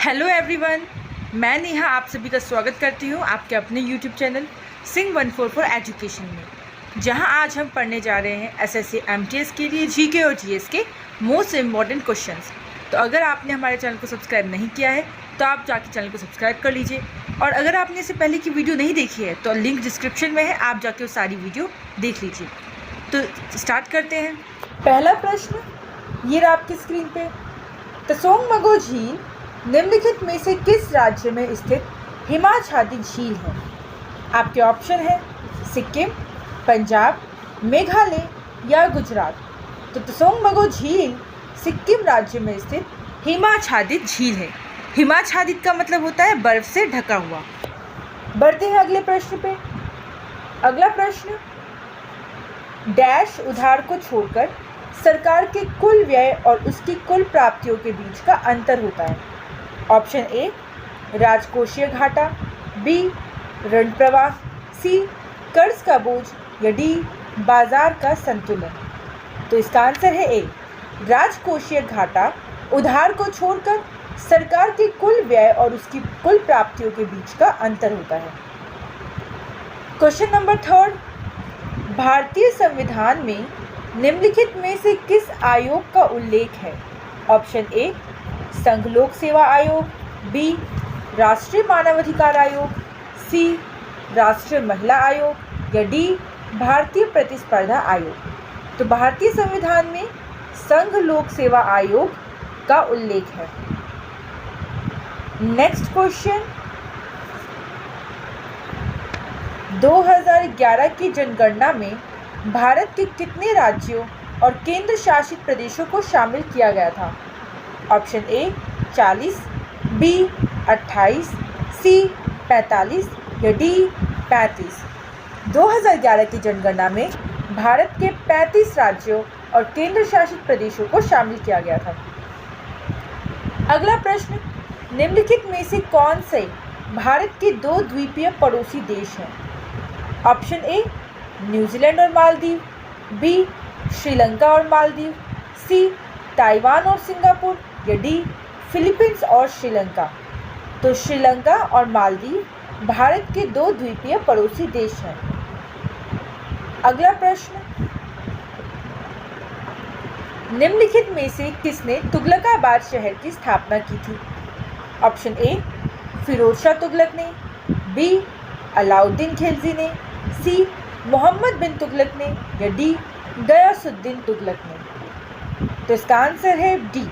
Hello everyone, मैं नेहा आप सभी का स्वागत करती हूँ आपके अपने यूट्यूब चैनल सिंह 144 एजुकेशन में, जहाँ आज हम पढ़ने जा रहे हैं एसएससी एमटीएस के लिए जीके और जीएस के मोस्ट इम्पॉर्टेंट क्वेश्चंस। तो अगर आपने हमारे चैनल को सब्सक्राइब नहीं किया है तो आप जाके चैनल को सब्सक्राइब कर लीजिए, और अगर आपने इससे पहले की वीडियो नहीं देखी है तो लिंक डिस्क्रिप्शन में है, आप जाके वो सारी वीडियो देख लीजिए। तो स्टार्ट करते हैं। पहला प्रश्न ये रहा आपकी स्क्रीन पे। तसोंग झील निम्नलिखित में से किस राज्य में स्थित हिमाच्छादित झील है? आपके ऑप्शन है सिक्किम, पंजाब, मेघालय या गुजरात। तो तसोंग झील सिक्किम राज्य में स्थित हिमाच्छादित झील है। हिमाच्छादित का मतलब होता है बर्फ से ढका हुआ। बढ़ते हैं अगले प्रश्न पे। अगला प्रश्न, डैश उधार को छोड़कर सरकार के कुल व्यय और उसकी कुल प्राप्तियों के बीच का अंतर होता है। ऑप्शन ए राजकोषीय घाटा, बी ऋण प्रवाह, सी कर्ज का बोझ या डी बाजार का संतुलन। तो इसका आंसर है ए राजकोषीय घाटा उधार को छोड़कर सरकार के कुल व्यय और उसकी कुल प्राप्तियों के बीच का अंतर होता है। क्वेश्चन नंबर 3, भारतीय संविधान में निम्नलिखित में से किस आयोग का उल्लेख है? ऑप्शन ए संघ लोक सेवा आयोग, बी राष्ट्रीय मानवाधिकार आयोग, सी राष्ट्रीय महिला आयोग या डी भारतीय प्रतिस्पर्धा आयोग। तो भारतीय संविधान में संघ लोक सेवा आयोग का उल्लेख है। नेक्स्ट क्वेश्चन, 2011 की जनगणना में भारत के कितने राज्यों और केंद्र शासित प्रदेशों को शामिल किया गया था? ऑप्शन ए 40, बी 28, सी 45 या डी 35। 2011 की जनगणना में भारत के 35 राज्यों और केंद्र शासित प्रदेशों को शामिल किया गया था। अगला प्रश्न, निम्नलिखित में से कौन से भारत के दो द्वीपीय पड़ोसी देश हैं? ऑप्शन ए न्यूजीलैंड और मालदीव, बी श्रीलंका और मालदीव, सी ताइवान और सिंगापुर या डी फिलीपींस और श्रीलंका। तो श्रीलंका और मालदीव भारत के दो द्वीपीय पड़ोसी देश हैं। अगला प्रश्न, निम्नलिखित में से किसने तुगलकाबाद शहर की स्थापना की थी? ऑप्शन ए फिरोज शाह तुगलक ने, बी अलाउद्दीन खिलजी ने, सी मोहम्मद बिन तुगलक ने या डी गयासुद्दीन तुगलक ने। तो इसका आंसर है डी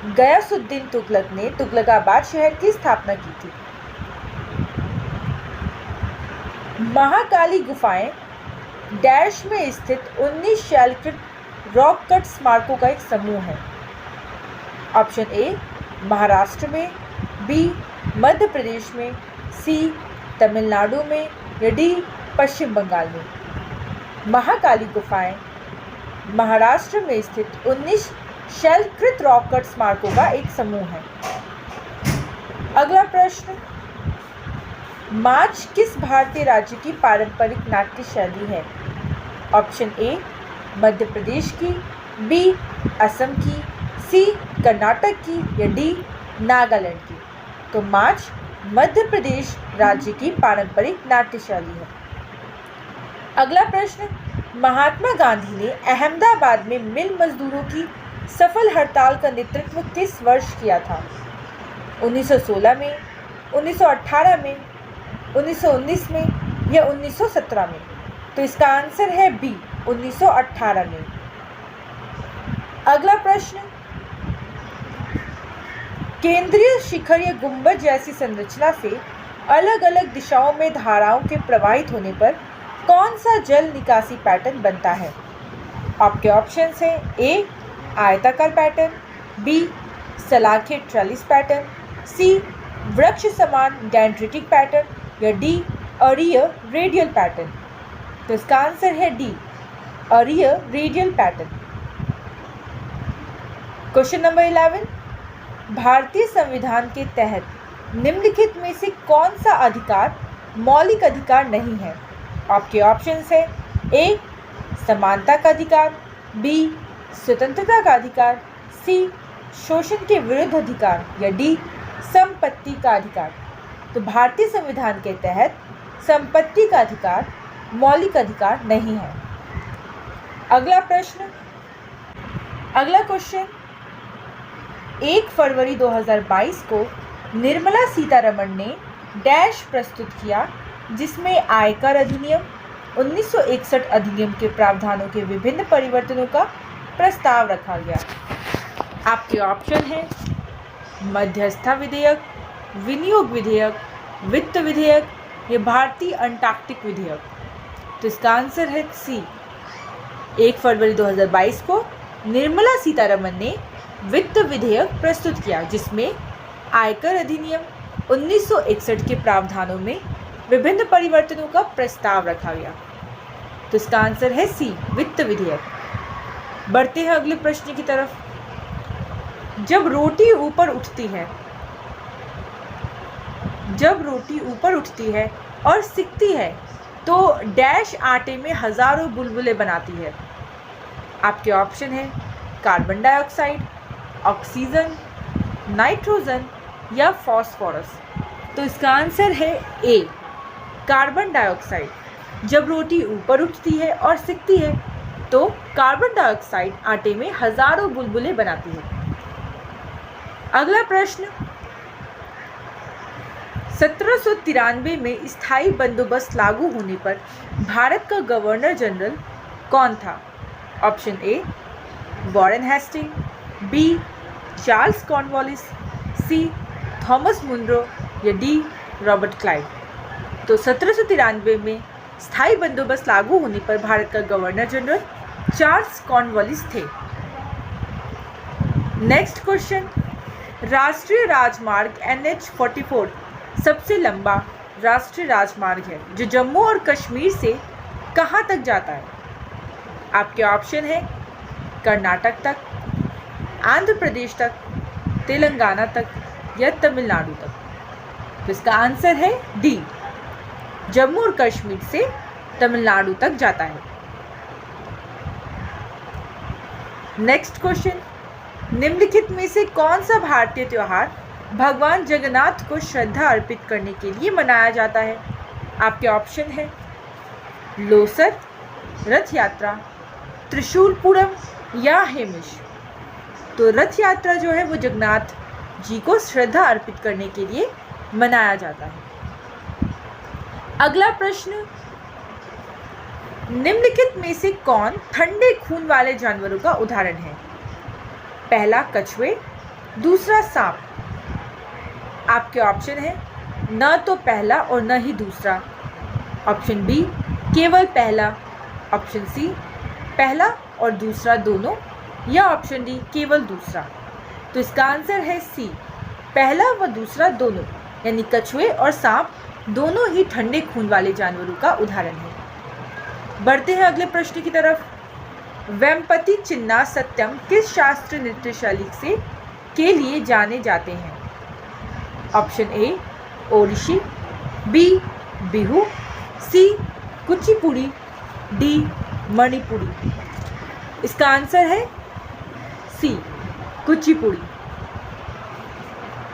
गयासुद्दीन तुगलक ने तुगलकाबाद शहर की स्थापना की थी। महाकाली गुफाएं डैश में स्थित 19 शैलकृत रॉक कट स्मारकों का एक समूह है। ऑप्शन ए महाराष्ट्र में, बी मध्य प्रदेश में, सी तमिलनाडु में या डी पश्चिम बंगाल में। महाकाली गुफाएं महाराष्ट्र में स्थित 19 शैलकृत रॉक कट स्मारकों का एक समूह है। अगला प्रश्न, माच किस भारतीय राज्य की पारंपरिक नाट्य शैली है? ऑप्शन ए मध्य प्रदेश की, बी असम की, सी कर्नाटक की या डी नागालैंड की। तो माच मध्य प्रदेश राज्य की पारंपरिक नाट्य शैली है। अगला प्रश्न, महात्मा गांधी ने अहमदाबाद में मिल मजदूरों की सफल हड़ताल का नेतृत्व किस वर्ष किया था? 1916 में, 1918 में, 1919 में या 1917 में? तो इसका आंसर है बी 1918 में। अगला प्रश्न, केंद्रीय शिखर या गुंबद जैसी संरचना से अलग अलग दिशाओं में धाराओं के प्रवाहित होने पर कौन सा जल निकासी पैटर्न बनता है? आपके ऑप्शंस हैं ए आयताकार पैटर्न, बी सलाखे ट्रेलिस पैटर्न, सी वृक्ष समान डेंड्रिटिक पैटर्न या डी अरीय रेडियल पैटर्न। तो इसका आंसर है डी अरीय रेडियल पैटर्न। क्वेश्चन नंबर 11, भारतीय संविधान के तहत निम्नलिखित में से कौन सा अधिकार मौलिक अधिकार नहीं है? आपके ऑप्शंस है ए समानता का अधिकार, बी स्वतंत्रता का अधिकार, सी शोषण के विरुद्ध अधिकार या डी संपत्ति का अधिकार। तो भारतीय संविधान के तहत संपत्ति का अधिकार मौलिक अधिकार नहीं है। अगला क्वेश्चन, 1 फरवरी 2022 को निर्मला सीतारमण ने डैश प्रस्तुत किया जिसमें आयकर अधिनियम 1961 अधिनियम के प्रावधानों के विभिन्न परिवर्तनों का प्रस्ताव रखा गया। आपके ऑप्शन हैं मध्यस्थता विधेयक, विनियोग विधेयक, वित्त विधेयक या भारतीय अंटार्कटिक विधेयक। तो इसका आंसर है सी। 1 फरवरी 2022 को निर्मला सीतारमण ने वित्त विधेयक प्रस्तुत किया जिसमें आयकर अधिनियम 1961 के प्रावधानों में विभिन्न परिवर्तनों का प्रस्ताव रखा गया। तो इसका आंसर है सी, वित्त विधेयक। बढ़ते हैं अगले प्रश्न की तरफ। जब रोटी ऊपर उठती है और सिकती है तो डैश आटे में हजारों बुलबुलें बनाती है। आपके ऑप्शन है कार्बन डाइऑक्साइड, ऑक्सीजन, नाइट्रोजन या फास्फोरस। तो इसका आंसर है ए, कार्बन डाइऑक्साइड। जब रोटी ऊपर उठती है और सिकती है तो कार्बन डाइऑक्साइड आटे में हजारों बुलबुलें बनाती है। अगला प्रश्न, 1793 में स्थायी बंदोबस्त लागू होने पर भारत का गवर्नर जनरल कौन था? Option A Warren Hasting, B Charles Cornwallis, C Thomas Munro या डी रॉबर्ट क्लाइव। तो 1793 में स्थायी बंदोबस्त लागू होने पर भारत का गवर्नर जनरल चार्ल्स कॉर्नवालिस थे। नेक्स्ट क्वेश्चन, राष्ट्रीय राजमार्ग NH-44 सबसे लंबा राष्ट्रीय राजमार्ग है जो जम्मू और कश्मीर से कहाँ तक जाता है? आपके ऑप्शन है कर्नाटक तक, आंध्र प्रदेश तक, तेलंगाना तक या तमिलनाडु तक। तो इसका आंसर है डी, जम्मू और कश्मीर से तमिलनाडु तक जाता है। नेक्स्ट क्वेश्चन, निम्नलिखित में से कौन सा भारतीय त्योहार भगवान जगन्नाथ को श्रद्धा अर्पित करने के लिए मनाया जाता है? आपके ऑप्शन है लोसर, रथ यात्रा, त्रिशूलपूरम या हेमिश। तो रथ यात्रा जो है वो जगन्नाथ जी को श्रद्धा अर्पित करने के लिए मनाया जाता है। अगला प्रश्न, निम्नलिखित में से कौन ठंडे खून वाले जानवरों का उदाहरण है? पहला कछुए, दूसरा सांप। आपके ऑप्शन है न तो पहला और न ही दूसरा। ऑप्शन बी केवल पहला, ऑप्शन सी पहला और दूसरा दोनों, या ऑप्शन डी केवल दूसरा। तो इसका आंसर है सी, पहला व दूसरा दोनों, यानी कछुए और सांप दोनों ही ठंडे खून वाले जानवरों का उदाहरण है। बढ़ते हैं अगले प्रश्न की तरफ। वेम्पति चिन्ना सत्यम किस शास्त्रीय नृत्य शैली से के लिए जाने जाते हैं? Option A Odissi, B Bihu, C Kuchipudi, D Manipuri. इसका आंसर है सी, कुचिपुड़ी।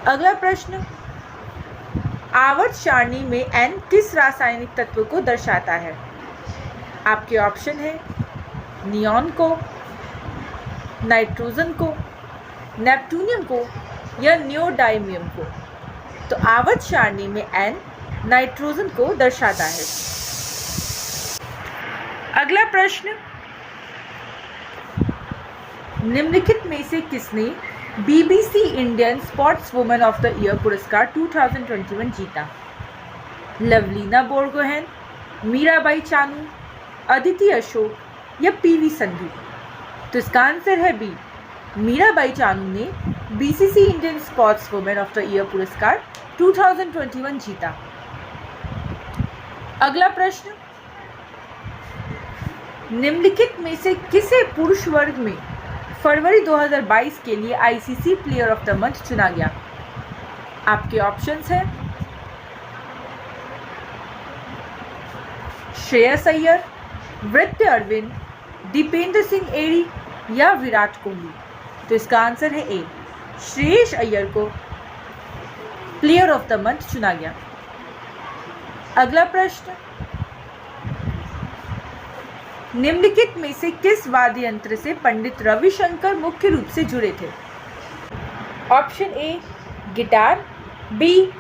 अगला प्रश्न, आवर्त सारणी में एन किस रासायनिक तत्व को दर्शाता है? आपके ऑप्शन है नियॉन को, नाइट्रोजन को, नेपटूनियम को या नियोडाइमियम को। तो आवर्त सारणी में एन नाइट्रोजन को दर्शाता है। अगला प्रश्न, निम्नलिखित में से किसने BBC Indian sports women of the year पुरस्कार 2021 जीता? लवलीना बोरगोहेन, मीराबाई चानू, अदिति अशोक या PV संधू। तो इसका आंसर है बी, मीराबाई चानू ने BCC Indian sports women of the year पुरस्कार 2021 जीता। अगला प्रश्न, निम्नलिखित में से किसे पुरुष वर्ग में फरवरी 2022 के लिए ICC player of the month चुना गया? आपके ऑप्शंस हैं श्रेयस अय्यर, वृत्य अरविंद, दीपेंद्र सिंह एरी या विराट कोहली। तो इसका आंसर है ए, श्रेयस अय्यर को प्लेयर ऑफ द मंथ चुना गया। अगला प्रश्न, निम्नलिखित में से किस वाद्य यंत्र से पंडित रविशंकर मुख्य रूप से जुड़े थे? Option A guitar, B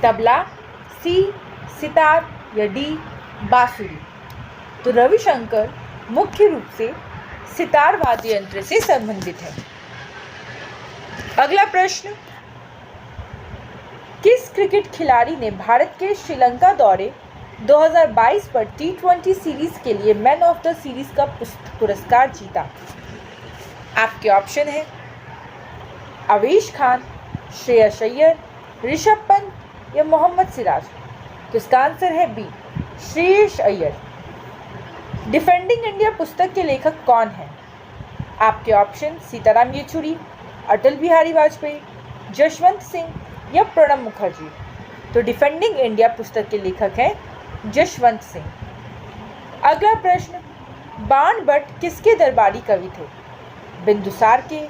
tabla, C sitar या डी बांसुरी। तो रविशंकर मुख्य रूप से सितार वाद्य यंत्र से संबंधित है। अगला प्रश्न, किस क्रिकेट खिलाड़ी ने भारत के श्रीलंका दौरे 2022 पर T20 सीरीज के लिए मैन ऑफ द सीरीज का पुरस्कार जीता? आपके ऑप्शन है अवेश खान, श्रेयस अय्यर, ऋषभ पंत या मोहम्मद सिराज। तो इसका आंसर है B Shreyas Iyer. Defending India पुस्तक के लेखक कौन हैं? आपके ऑप्शन सीताराम येचुरी, अटल बिहारी वाजपेयी, जसवंत सिंह या प्रणब मुखर्जी। तो डिफेंडिंग इंडिया पुस्तक के लेखक हैं जसवंत सिंह। अगला प्रश्न, बाणभट्ट किसके दरबारी कवि थे? बिंदुसार के,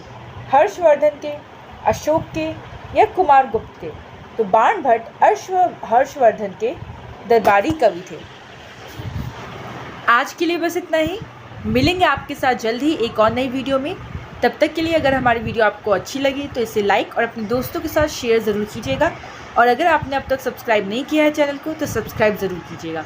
हर्षवर्धन के, अशोक के या कुमारगुप्त के? तो बाणभट्ट हर्षवर्धन के दरबारी कवि थे। आज के लिए बस इतना ही। मिलेंगे आपके साथ जल्द ही एक और नई वीडियो में। तब तक के लिए अगर हमारी वीडियो आपको अच्छी लगी तो इसे लाइक और अपने दोस्तों के साथ शेयर ज़रूर कीजिएगा। और अगर आपने अब तक सब्सक्राइब नहीं किया है चैनल को तो सब्सक्राइब ज़रूर कीजिएगा।